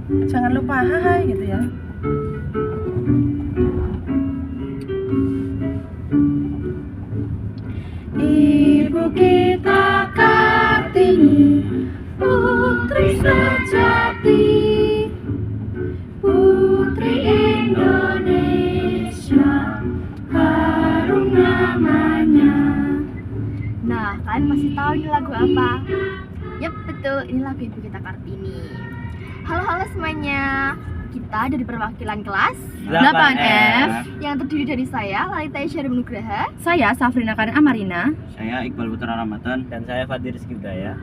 Jangan lupa hai gitu ya. Ibu kita Kartini, putri sejati, putri Indonesia, harum namanya. Nah, kalian masih tahu ini lagu apa? Yap, betul, ini lagu Ibu Kita Kartini. Halo semuanya, kita dari perwakilan kelas 8F. yang terdiri dari saya, Lalita Isyari Nugraha. Saya Safrina Karin Amarina. Saya Iqbal Putra Ramadan. Dan saya Fadir Rizky Hidayah.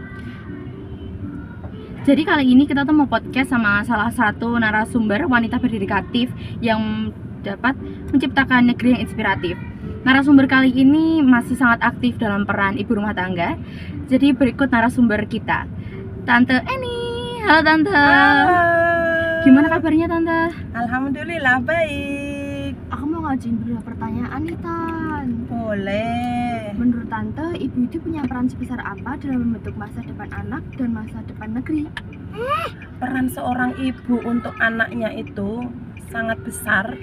Jadi kali ini kita tuh mau podcast sama salah satu narasumber wanita berdedikatif yang dapat menciptakan negeri yang inspiratif. Narasumber kali ini masih sangat aktif dalam peran ibu rumah tangga. Jadi berikut narasumber kita, Tante Eni. Halo Tante. Halo. Gimana kabarnya Tante? Alhamdulillah baik. Aku mau ngajuin beberapa pertanyaan nih, Tan. Boleh. Menurut Tante, ibu itu punya peran sebesar apa dalam membentuk masa depan anak dan masa depan negeri? Peran seorang ibu untuk anaknya itu sangat besar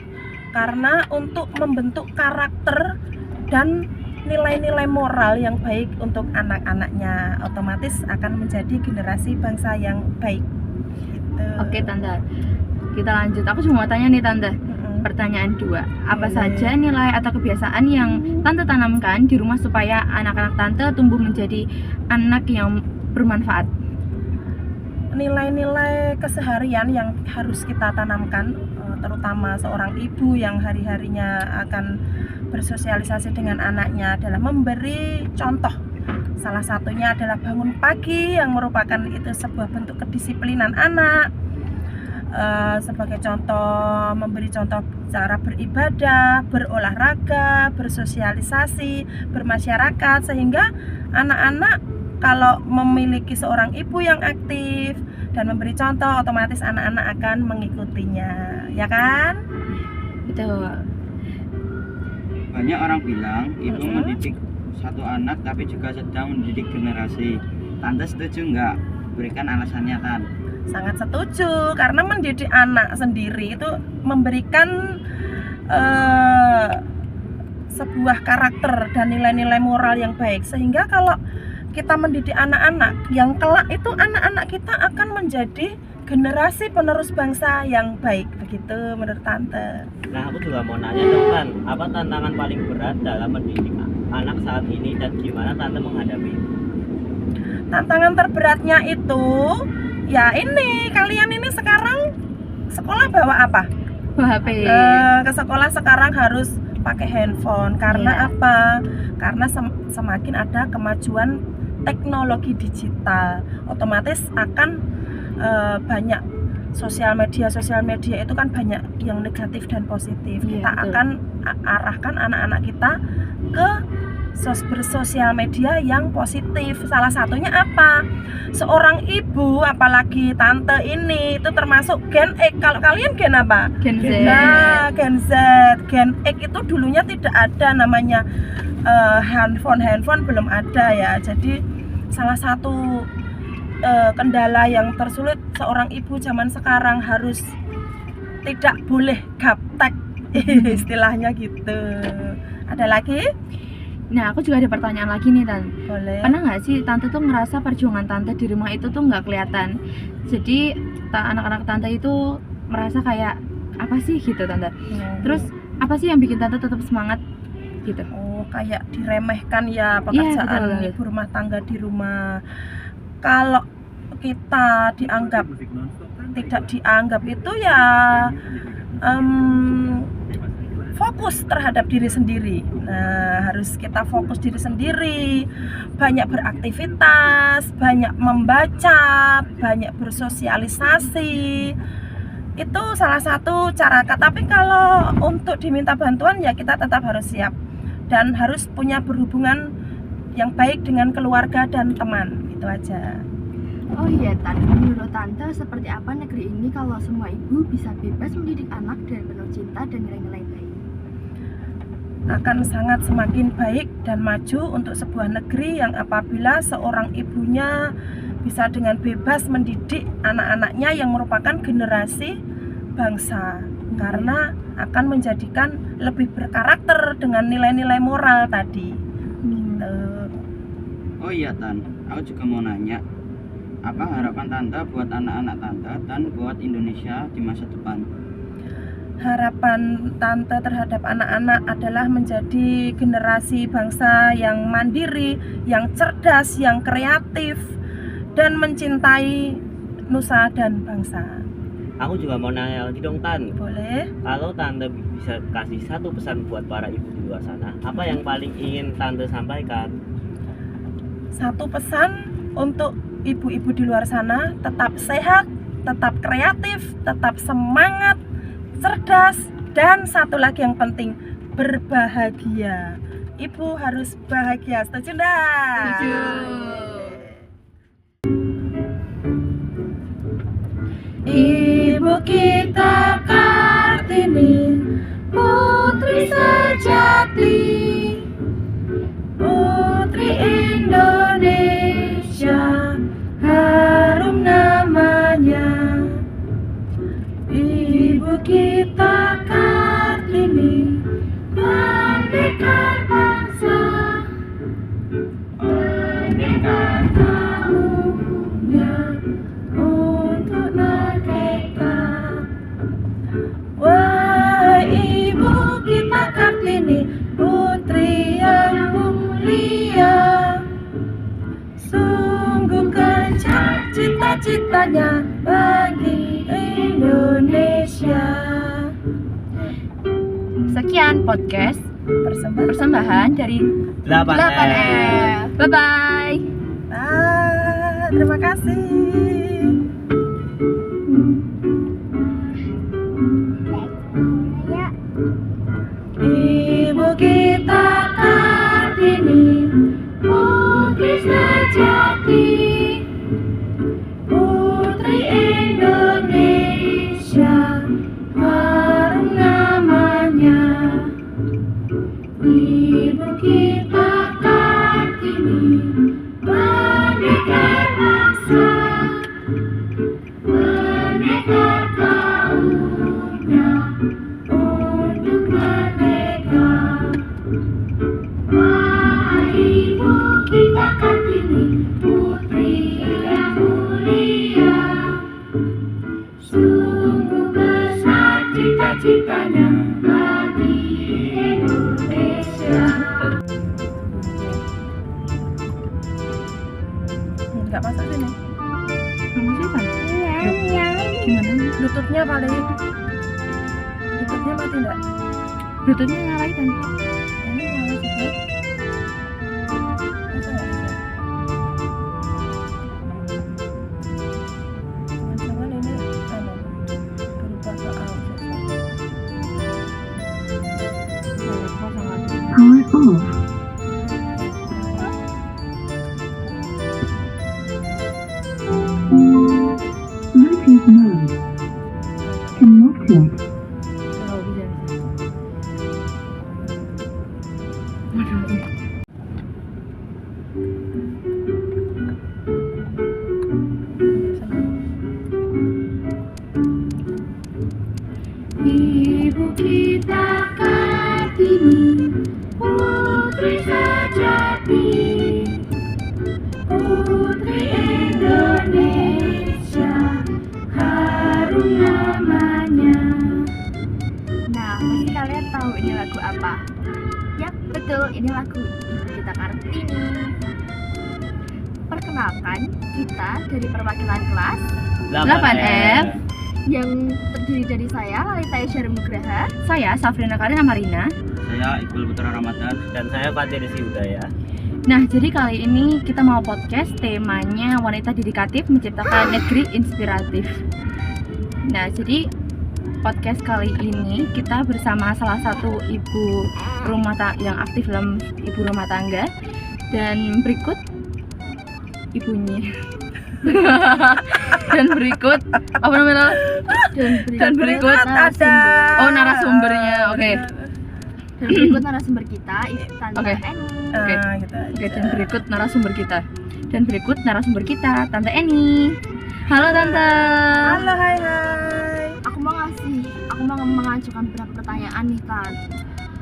karena untuk membentuk karakter dan nilai-nilai moral yang baik untuk anak-anaknya, otomatis akan menjadi generasi bangsa yang baik gitu. Oke Tante, kita lanjut. Aku cuma mau tanya nih Tante. Pertanyaan 2, apa Boleh. saja nilai atau kebiasaan yang Tante tanamkan di rumah supaya anak-anak Tante tumbuh menjadi anak yang bermanfaat? Nilai-nilai keseharian yang harus kita tanamkan, terutama seorang ibu yang hari-harinya akan bersosialisasi dengan anaknya adalah memberi contoh. Salah satunya adalah bangun pagi yang merupakan itu sebuah bentuk kedisiplinan anak. Sebagai contoh, memberi contoh cara beribadah, berolahraga, bersosialisasi, bermasyarakat, sehingga anak-anak kalau memiliki seorang ibu yang aktif dan memberi contoh, otomatis anak-anak akan mengikutinya, ya kan? Betul. Banyak orang bilang ibu mendidik satu anak tapi juga sedang mendidik generasi. Tante setuju nggak? Berikan alasannya, Tan. Sangat setuju, karena mendidik anak sendiri itu memberikan sebuah karakter dan nilai-nilai moral yang baik, sehingga kalau kita mendidik anak-anak yang kelak itu anak-anak kita akan menjadi generasi penerus bangsa yang baik, begitu menurut Tante. Nah, aku juga mau nanya dong, Tan, apa tantangan paling berat dalam mendidik anak saat ini dan gimana Tante menghadapi itu? Tantangan terberatnya itu ya ini, kalian ini sekarang sekolah bawa apa? Bawa HP. Ke sekolah sekarang harus pakai handphone karena apa? Karena semakin ada kemajuan teknologi digital, otomatis akan banyak sosial media itu kan banyak yang negatif dan positif. Iya, Kita betul. akan arahkan anak-anak kita ke bersosial media yang positif. Salah satunya apa? Seorang ibu, apalagi Tante ini itu termasuk Gen X. Kalau kalian gen apa? Gen Z. Nah, Gen Z, Gen X itu dulunya tidak ada namanya handphone belum ada ya. Jadi salah satu kendala yang tersulit seorang ibu zaman sekarang harus tidak boleh gaptek istilahnya gitu. Ada lagi? Nah, aku juga ada pertanyaan lagi nih Tante. Boleh. Pernah nggak sih Tante tuh ngerasa perjuangan Tante di rumah itu tuh nggak kelihatan? Jadi anak-anak Tante itu merasa kayak apa sih gitu Tante? Terus apa sih yang bikin Tante tetap semangat gitu? Oh, kayak diremehkan ya pekerjaan betul. ibu rumah tangga di rumah. Kalau kita dianggap tidak dianggap itu ya fokus terhadap diri sendiri. Nah, harus kita fokus diri sendiri, banyak beraktivitas, banyak membaca, banyak bersosialisasi. Itu salah satu cara. Tapi kalau untuk diminta bantuan ya kita tetap harus siap dan harus punya berhubungan yang baik dengan keluarga dan teman. Itu aja. Oh iya, Tan, menurut Tante seperti apa negeri ini kalau semua ibu bisa bebas mendidik anak dengan penuh cinta dan nilai-nilai baik? Akan sangat semakin baik dan maju untuk sebuah negeri yang apabila seorang ibunya bisa dengan bebas mendidik anak-anaknya yang merupakan generasi bangsa, karena akan menjadikan lebih berkarakter dengan nilai-nilai moral tadi. Gitu. Oh iya Tan, aku juga mau nanya, apa harapan Tante buat anak-anak Tante dan buat Indonesia di masa depan? Harapan Tante terhadap anak-anak adalah menjadi generasi bangsa yang mandiri, yang cerdas, yang kreatif, dan mencintai nusa dan bangsa. Aku juga mau nanya lagi dong Tan. Boleh? Kalau Tante bisa kasih satu pesan buat para ibu di luar sana, apa yang paling ingin Tante sampaikan? Satu pesan untuk ibu-ibu di luar sana, tetap sehat, tetap kreatif, tetap semangat, cerdas, dan satu lagi yang penting, berbahagia. Ibu harus bahagia, setuju enggak? Setuju. Ibu kita Kartini, putri sejati, putri Indonesia, harum namanya. Ibu kita Kartini, pendekar bangsa, pendekar tahunnya untuk merdeka. Wah, ibu kita Kartini, putri yang mulia, sungguh kejar cita-citanya bagi Indonesia. Sekian podcast persembahan dari 8F. Bye bye. Terima kasih. Ibu kita Kartini, putri sejati, putri Indonesia, harum namanya. Ibu kita Kartini, pendekar bangsa, pendekar tahunnya untuk merdeka. Wah, ibu kita Kartini, putri yang mulia, sungguh besar cita-citanya bagi Indonesia. Enggak masuk sini. Gimana? Bluetoothnya paling. Bluetoothnya mati enggak? Bluetoothnya nyalain kan? Ini nyala juga. Masa nggak bisa? Jangan-jangan ini berubah ke audio. Bluetooth mode. Connected. Oh, bisa. Ibu kita Kartini, putri sejati, putri Indonesia, harum namanya. Nah, pasti kalian tahu ini lagu apa? Yap, betul, ini lagu Ibu Kita Kartini. Perkenalkan, kita dari perwakilan kelas 8F. yang terdiri dari saya, Lalita Yusya Nugraha. Saya Safrina Karina Marina. Saya Iqbal Putra Ramadan. Dan saya Fatir Rizky Udaya. Nah, jadi kali ini kita mau podcast temanya wanita dedikatif menciptakan negeri inspiratif. Nah, jadi podcast kali ini kita bersama salah satu ibu yang aktif dalam ibu rumah tangga, dan berikut ibunya. dan berikut apa namanya? Dan berikut ada narasumbernya. Oke. Dan berikut narasumber kita, Tante Oke. Eni. Oke. Gitu aja. Oke, dan berikut narasumber kita. Dan berikut narasumber kita, Tante Eni. Halo Tante. Halo, hai. Aku mau mengajukan beberapa pertanyaan nih, Tan.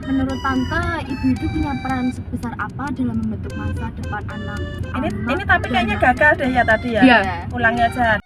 Menurut Tante, ibu itu punya peran sebesar apa dalam membentuk masa depan anak? Ini tapi kayaknya gagal deh ya tadi ya. Iya. Ulangi aja.